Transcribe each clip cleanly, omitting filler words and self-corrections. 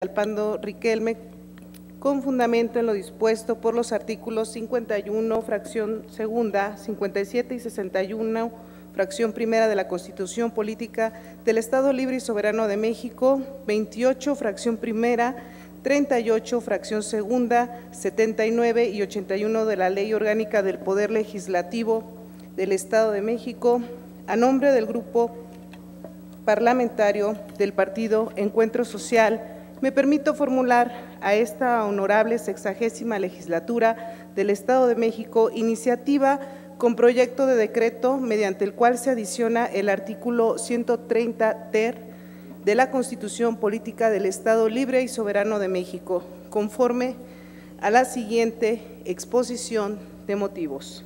Villalpando Riquelme, con fundamento en lo dispuesto por los artículos 51, fracción segunda, 57 y 61, fracción primera de la Constitución Política del Estado Libre y Soberano de México, 28, fracción primera, 38, fracción segunda, 79 y 81 de la Ley Orgánica del Poder Legislativo del Estado de México, a nombre del Grupo Parlamentario del Partido Encuentro Social, me permito formular a esta honorable 60ª legislatura del Estado de México iniciativa con proyecto de decreto mediante el cual se adiciona el artículo 130 ter de la Constitución Política del Estado Libre y Soberano de México, conforme a la siguiente exposición de motivos.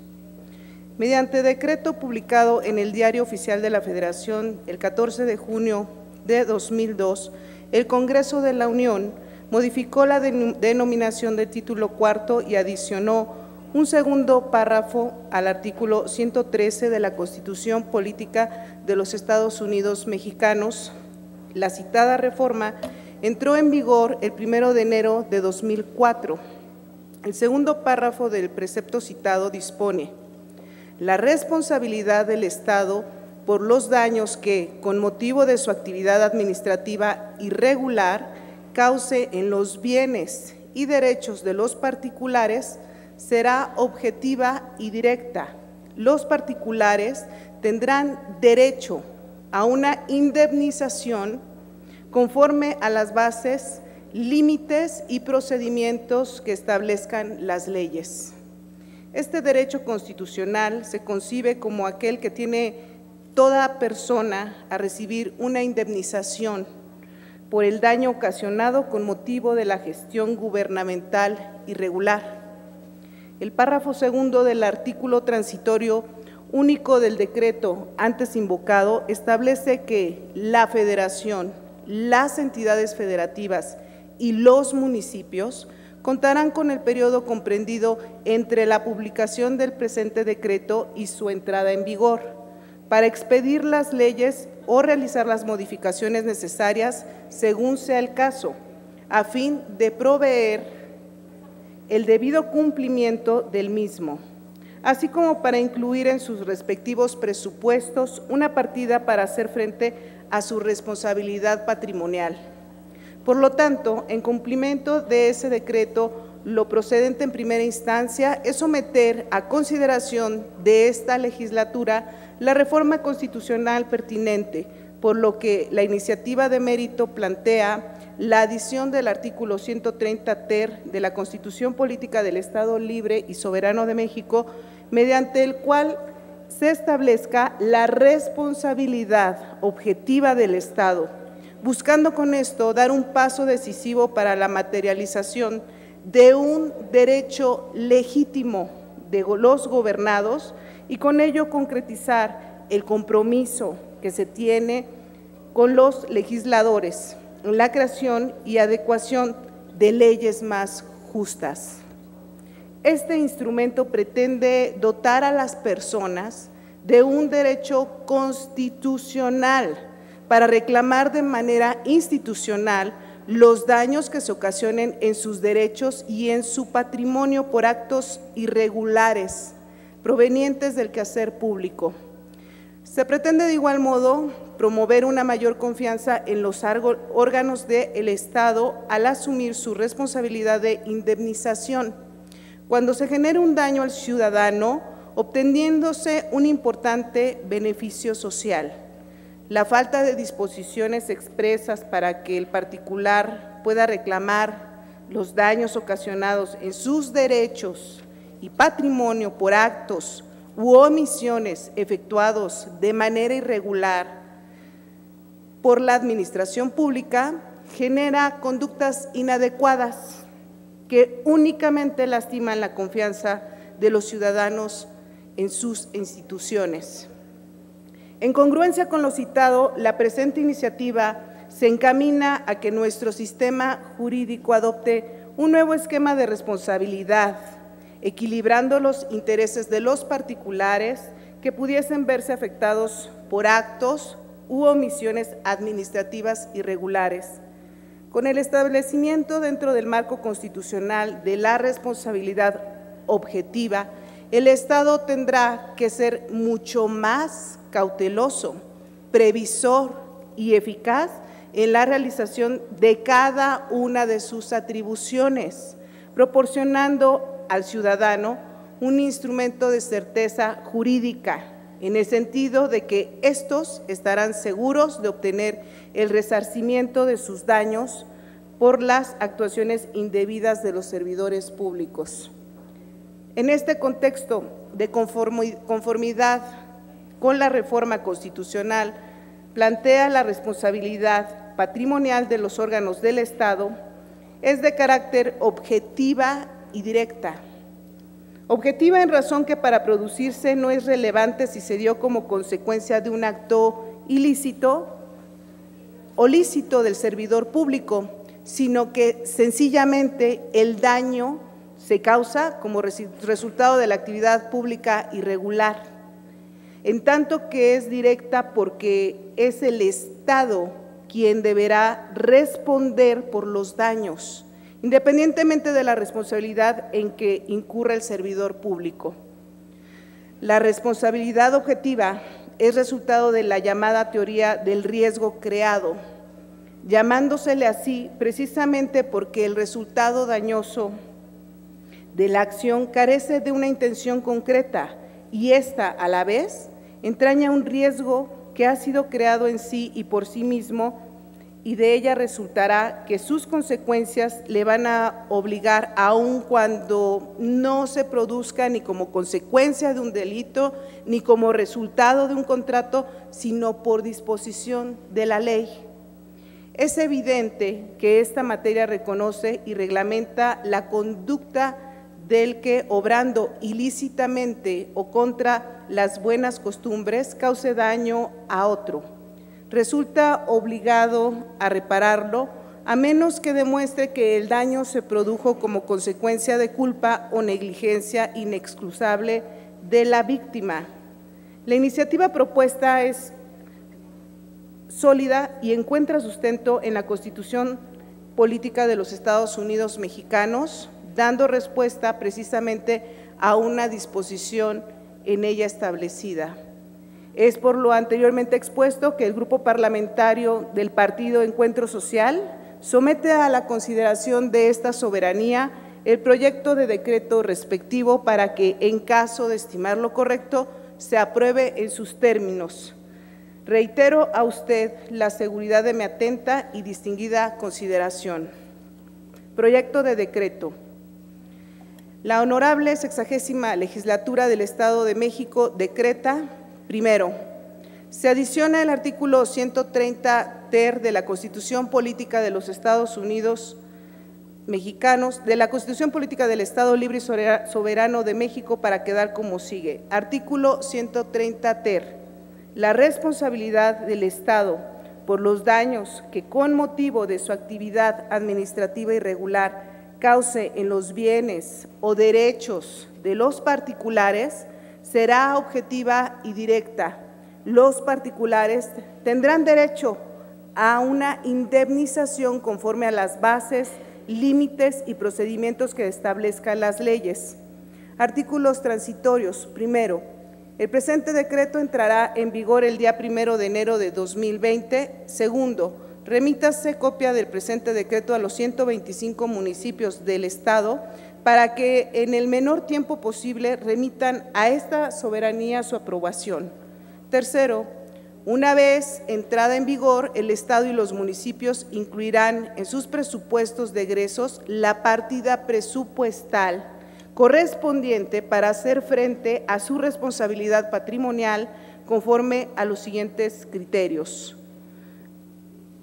Mediante decreto publicado en el Diario Oficial de la Federación el 14 de junio de 2002, el Congreso de la Unión modificó la denominación del título cuarto y adicionó un segundo párrafo al artículo 113 de la Constitución Política de los Estados Unidos Mexicanos. La citada reforma entró en vigor el 1 de enero de 2004. El segundo párrafo del precepto citado dispone: la responsabilidad del Estado por los daños que, con motivo de su actividad administrativa irregular, cause en los bienes y derechos de los particulares, será objetiva y directa. Los particulares tendrán derecho a una indemnización conforme a las bases, límites y procedimientos que establezcan las leyes. Este derecho constitucional se concibe como aquel que tiene toda persona a recibir una indemnización por el daño ocasionado con motivo de la gestión gubernamental irregular. El párrafo segundo del artículo transitorio único del decreto antes invocado establece que la Federación, las entidades federativas y los municipios contarán con el periodo comprendido entre la publicación del presente decreto y su entrada en vigor, para expedir las leyes o realizar las modificaciones necesarias según sea el caso, a fin de proveer el debido cumplimiento del mismo, así como para incluir en sus respectivos presupuestos una partida para hacer frente a su responsabilidad patrimonial. Por lo tanto, en cumplimiento de ese decreto, lo procedente en primera instancia es someter a consideración de esta legislatura la reforma constitucional pertinente, por lo que la iniciativa de mérito plantea la adición del artículo 130 ter de la Constitución Política del Estado Libre y Soberano de México, mediante el cual se establezca la responsabilidad objetiva del Estado, buscando con esto dar un paso decisivo para la materialización de un derecho legítimo de los gobernados y con ello concretizar el compromiso que se tiene con los legisladores en la creación y adecuación de leyes más justas. Este instrumento pretende dotar a las personas de un derecho constitucional para reclamar de manera institucional los daños que se ocasionen en sus derechos y en su patrimonio por actos irregulares provenientes del quehacer público. Se pretende de igual modo promover una mayor confianza en los órganos del Estado al asumir su responsabilidad de indemnización cuando se genere un daño al ciudadano, obteniéndose un importante beneficio social. La falta de disposiciones expresas para que el particular pueda reclamar los daños ocasionados en sus derechos y patrimonio por actos u omisiones efectuados de manera irregular por la administración pública genera conductas inadecuadas que únicamente lastiman la confianza de los ciudadanos en sus instituciones. En congruencia con lo citado, la presente iniciativa se encamina a que nuestro sistema jurídico adopte un nuevo esquema de responsabilidad, equilibrando los intereses de los particulares que pudiesen verse afectados por actos u omisiones administrativas irregulares, Con el establecimiento dentro del marco constitucional de la responsabilidad objetiva, el Estado tendrá que ser mucho más cauteloso, previsor y eficaz en la realización de cada una de sus atribuciones, proporcionando al ciudadano un instrumento de certeza jurídica, en el sentido de que estos estarán seguros de obtener el resarcimiento de sus daños por las actuaciones indebidas de los servidores públicos. En este contexto de conformidad con la reforma constitucional, plantea la responsabilidad patrimonial de los órganos del Estado es de carácter objetiva y directa. Objetiva en razón que para producirse no es relevante si se dio como consecuencia de un acto ilícito o lícito del servidor público, sino que sencillamente el daño se causa como resultado de la actividad pública irregular, en tanto que es directa porque es el Estado quien deberá responder por los daños, independientemente de la responsabilidad en que incurra el servidor público. La responsabilidad objetiva es resultado de la llamada teoría del riesgo creado, llamándosele así precisamente porque el resultado dañoso de la acción carece de una intención concreta y ésta, a la vez, entraña un riesgo que ha sido creado en sí y por sí mismo, y de ella resultará que sus consecuencias le van a obligar, aun cuando no se produzca ni como consecuencia de un delito, ni como resultado de un contrato, sino por disposición de la ley. Es evidente que esta materia reconoce y reglamenta la conducta del que, obrando ilícitamente o contra las buenas costumbres, cause daño a otro. Resulta obligado a repararlo, a menos que demuestre que el daño se produjo como consecuencia de culpa o negligencia inexcusable de la víctima. La iniciativa propuesta es sólida y encuentra sustento en la Constitución Política de los Estados Unidos Mexicanos, dando respuesta precisamente a una disposición en ella establecida. Es por lo anteriormente expuesto que el Grupo Parlamentario del Partido Encuentro Social somete a la consideración de esta soberanía el proyecto de decreto respectivo para que, en caso de estimarlo correcto, se apruebe en sus términos. Reitero a usted la seguridad de mi atenta y distinguida consideración. Proyecto de decreto. La honorable 60ª Legislatura del Estado de México decreta, primero, se adiciona el artículo 130 ter de la Constitución Política de los Estados Unidos Mexicanos, de la Constitución Política del Estado Libre y Soberano de México para quedar como sigue. Artículo 130 ter. La responsabilidad del Estado por los daños que con motivo de su actividad administrativa irregular cause en los bienes o derechos de los particulares será objetiva y directa. Los particulares tendrán derecho a una indemnización conforme a las bases, límites y procedimientos que establezcan las leyes. Artículos transitorios. Primero, el presente decreto entrará en vigor el día 1 de enero de 2020. Segundo, remítase copia del presente decreto a los 125 municipios del Estado para que en el menor tiempo posible remitan a esta soberanía su aprobación. Tercero, una vez entrada en vigor, el Estado y los municipios incluirán en sus presupuestos de egresos la partida presupuestal correspondiente para hacer frente a su responsabilidad patrimonial conforme a los siguientes criterios.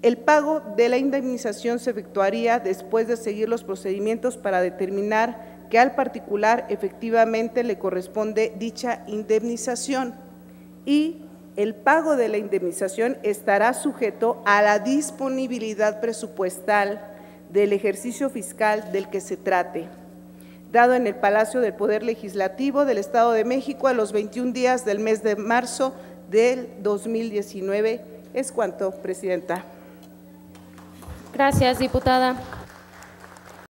El pago de la indemnización se efectuaría después de seguir los procedimientos para determinar que al particular efectivamente le corresponde dicha indemnización, y el pago de la indemnización estará sujeto a la disponibilidad presupuestal del ejercicio fiscal del que se trate, dado en el Palacio del Poder Legislativo del Estado de México a los 21 días del mes de marzo del 2019. Es cuanto, Presidenta. Gracias, diputada.